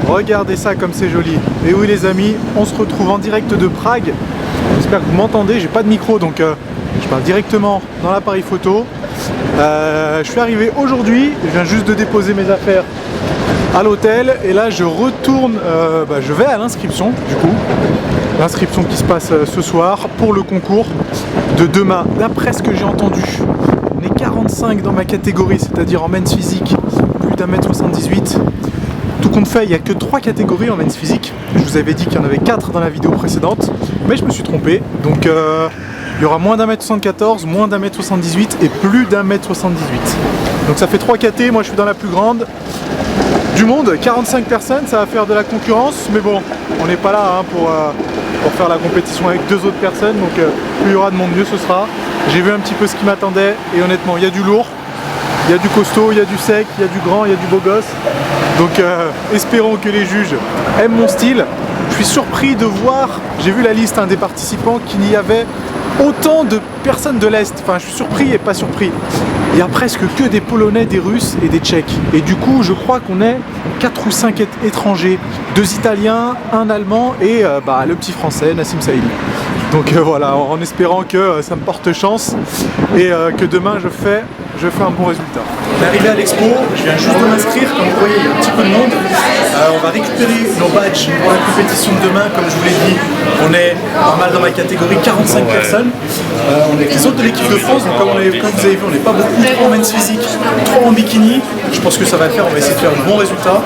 Regardez ça comme c'est joli. Et oui les amis, on se retrouve en direct de Prague. J'espère que vous m'entendez, j'ai pas de micro donc je parle directement dans l'appareil photo. Je suis arrivé aujourd'hui, je viens juste de déposer mes affaires à l'hôtel et là je retourne, je vais à l'inscription du coup. L'inscription qui se passe ce soir pour le concours de demain. D'après ce que j'ai entendu, on est 45 dans ma catégorie, c'est-à-dire en men's physique, plus d'1m78. Tout compte fait, il n'y a que 3 catégories en men's physique. Je vous avais dit qu'il y en avait 4 dans la vidéo précédente, mais je me suis trompé. Donc il y aura moins d'1m74, moins d'1m78 et plus d'1m78. Donc ça fait 3 KT, moi je suis dans la plus grande du monde, 45 personnes, ça va faire de la concurrence, mais bon, on n'est pas là pour faire la compétition avec 2 autres personnes, donc plus il y aura de monde, mieux ce sera. J'ai vu un petit peu ce qui m'attendait, et honnêtement, il y a du lourd, il y a du costaud, il y a du sec, il y a du grand, il y a du beau gosse, donc espérons que les juges aiment mon style. Je suis surpris de voir, j'ai vu la liste des participants, qu'il y avait autant de personnes de l'Est, enfin je suis surpris et pas surpris. Il y a presque que des Polonais, des Russes et des Tchèques. Et du coup, je crois qu'on est 4 ou 5 étrangers. 2 Italiens, 1 Allemand et le petit Français, Nassim Saïd. Donc voilà, en espérant que ça me porte chance et que demain je fais un bon résultat. On est arrivé à l'expo, je viens juste de m'inscrire, comme vous voyez il y a un petit peu de monde. On va récupérer nos badges pour la compétition de demain, comme je vous l'ai dit. On est pas mal dans ma catégorie, 45 personnes. On est avec les autres de l'équipe de France, donc comme vous avez vu, on n'est pas beaucoup, 3 en men's physique, 3 en bikini. Je pense que ça va le faire, on va essayer de faire de bons résultats.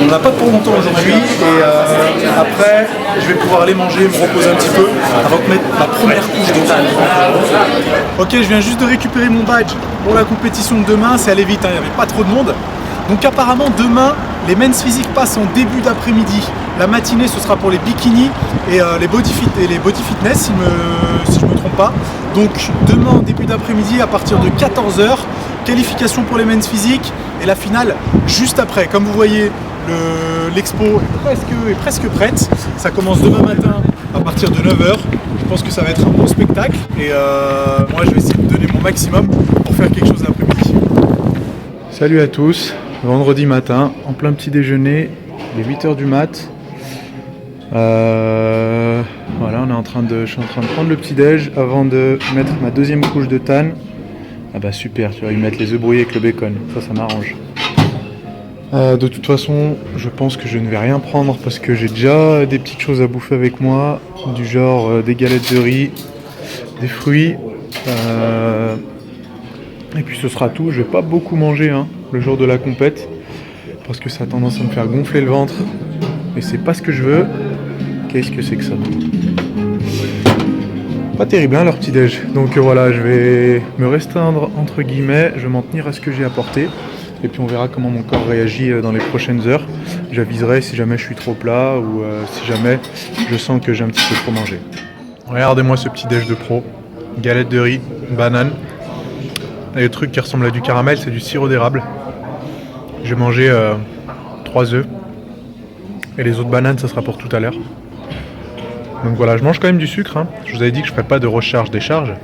On n'a pas pour longtemps aujourd'hui et après je vais pouvoir aller manger, me reposer un petit peu avant de mettre ma première couche de taille. Ok, je viens juste de récupérer mon badge pour la compétition de demain, c'est allé vite, il n'y avait pas trop de monde. Donc apparemment demain, les men's physique passent en début d'après-midi. La matinée ce sera pour les bikinis et les body fitness si je me trompe pas. Donc demain en début d'après-midi à partir de 14 h, qualification pour les men's physique et la finale juste après. Comme vous voyez, l'expo est presque prête. Ça commence demain matin à partir de 9 h. Je pense que ça va être un bon spectacle et moi je vais essayer de donner mon maximum pour faire quelque chose l'après-midi. Salut à tous, vendredi matin, en plein petit déjeuner, il est 8 h du mat. Voilà, je suis en train de prendre le petit déj avant de mettre ma deuxième couche de tan. Ah bah super, tu vois, ils mettent les œufs brouillés avec le bacon, ça m'arrange. De toute façon, je pense que je ne vais rien prendre parce que j'ai déjà des petites choses à bouffer avec moi, du genre des galettes de riz, des fruits, et puis ce sera tout. Je vais pas beaucoup manger le jour de la compète parce que ça a tendance à me faire gonfler le ventre et c'est pas ce que je veux. Qu'est-ce que c'est que ça? Pas terrible leur petit déj. Donc voilà, je vais me restreindre entre guillemets, je vais m'en tenir à ce que j'ai apporté. Et puis on verra comment mon corps réagit dans les prochaines heures. J'aviserai si jamais je suis trop plat ou si jamais je sens que j'ai un petit peu trop mangé. Regardez-moi ce petit déj de pro. Galette de riz, banane. Et le truc qui ressemble à du caramel, c'est du sirop d'érable. J'ai mangé 3 œufs. Et les autres bananes, ça sera pour tout à l'heure. Donc voilà, je mange quand même du sucre. Je vous avais dit que je ne ferais pas de recharge-décharge.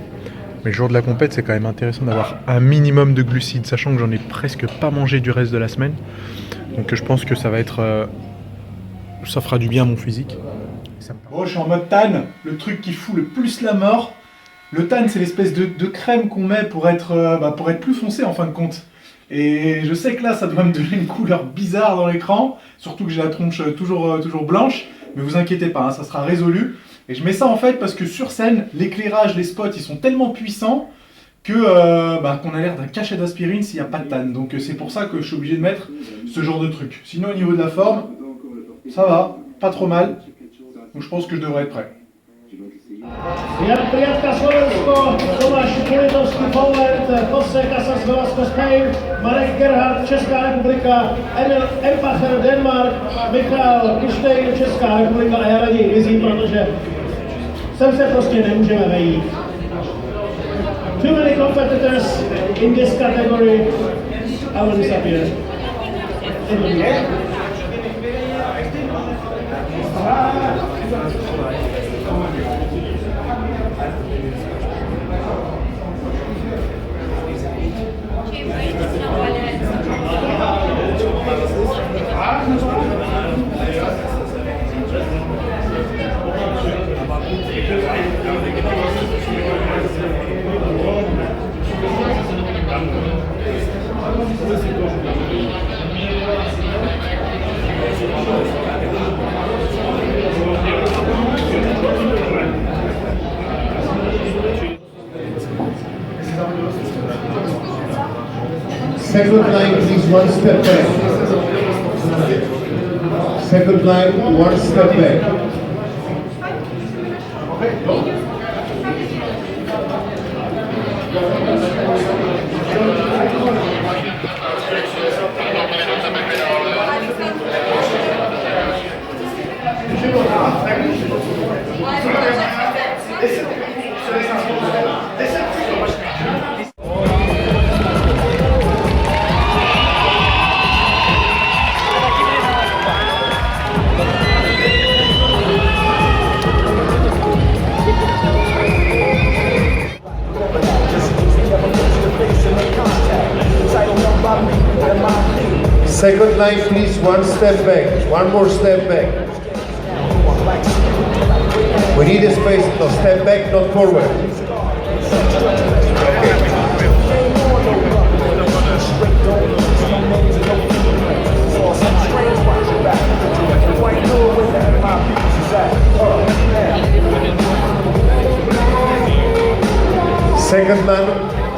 Mais le jour de la compète, c'est quand même intéressant d'avoir un minimum de glucides, sachant que j'en ai presque pas mangé du reste de la semaine. Donc je pense que ça va être... ça fera du bien à mon physique. Bon, je suis en mode tan, le truc qui fout le plus la mort. Le tan, c'est l'espèce de crème qu'on met pour être plus foncé en fin de compte. Et je sais que là, ça doit me donner une couleur bizarre dans l'écran, surtout que j'ai la tronche toujours blanche. Mais vous inquiétez pas, ça sera résolu. Et je mets ça en fait parce que sur scène, l'éclairage, les spots, ils sont tellement puissants que qu'on a l'air d'un cachet d'aspirine s'il n'y a pas de tan. Donc c'est pour ça que je suis obligé de mettre ce genre de truc. Sinon au niveau de la forme, ça va, pas trop mal. Donc je pense que je devrais être prêt. Jan Priatka Slovensko, Tomáš Kulitovský Poland, Kose Kasas Slovensko Spain, Marek Gerhardt Česká republika, Emil Empacher Denmark, Michal Kištejn Česká republika a já raději mizím, protože sem se prostě nemůžeme vejít. Too many competitors in this category, I will disappear. Second line, please, one step back. Second line, one step back. Second line, please, one step back. One more step back. We need a space. No, step back, not forward.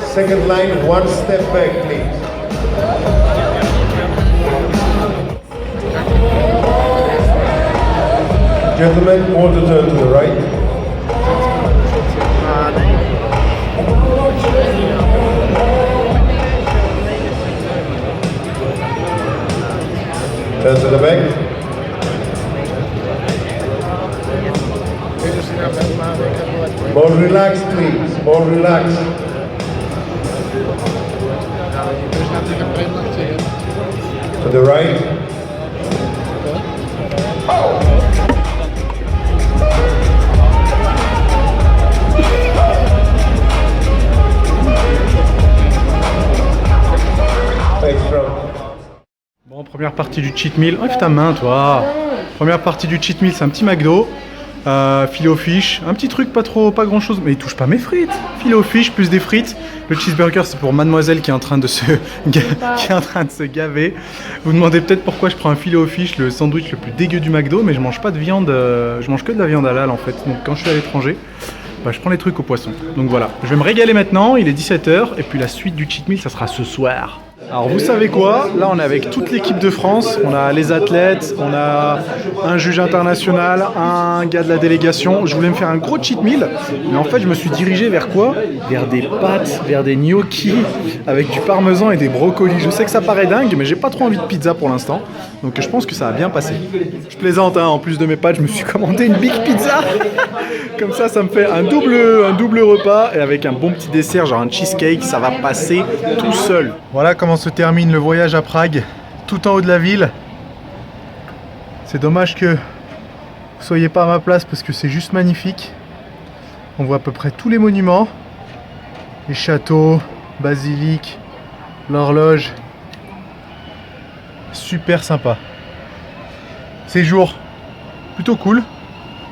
Second line, one step back, please. Gentlemen, quarter turn to the right. Turn to the back. More relaxed, please. More relaxed. To the right. Bon, première partie du cheat meal. Enlève ta main, toi. Première partie du cheat meal, c'est un petit McDo. Filet aux fiches, un petit truc, pas grand chose, mais il touche pas mes frites. Filet aux fiches plus des frites. Le cheeseburger, c'est pour mademoiselle qui est en train de se gaver. Vous demandez peut-être pourquoi je prends un filet aux fiches, le sandwich le plus dégueu du McDo, mais je mange pas de viande, je mange que de la viande halal en fait. Donc quand je suis à l'étranger, bah, je prends les trucs au poisson. Donc voilà, je vais me régaler maintenant, il est 17 h et puis la suite du cheat meal, ça sera ce soir. Alors vous savez quoi, là on est avec toute l'équipe de France, on a les athlètes, on a un juge international, un gars de la délégation. Je voulais me faire un gros cheat meal, mais en fait je me suis dirigé vers quoi? Vers des pâtes, vers des gnocchis avec du parmesan et des brocolis. Je sais que ça paraît dingue, mais j'ai pas trop envie de pizza pour l'instant, donc je pense que ça va bien passer. Je plaisante, hein, en plus de mes pâtes, je me suis commandé une big pizza. Comme ça me fait un double repas et avec un bon petit dessert, genre un cheesecake, ça va passer tout seul. Voilà comment se termine le voyage à Prague, tout en haut de la ville. C'est dommage que vous soyez pas à ma place parce que c'est juste magnifique. On voit à peu près tous les monuments, les châteaux, basiliques, l'horloge. Super sympa. Séjour plutôt cool,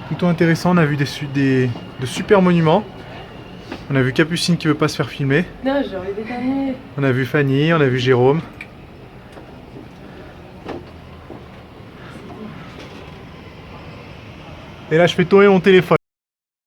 plutôt intéressant. On a vu de super monuments. On a vu Capucine qui veut pas se faire filmer. Non, j'ai envie d'éternuer. On a vu Fanny, on a vu Jérôme. Et là je fais tomber mon téléphone.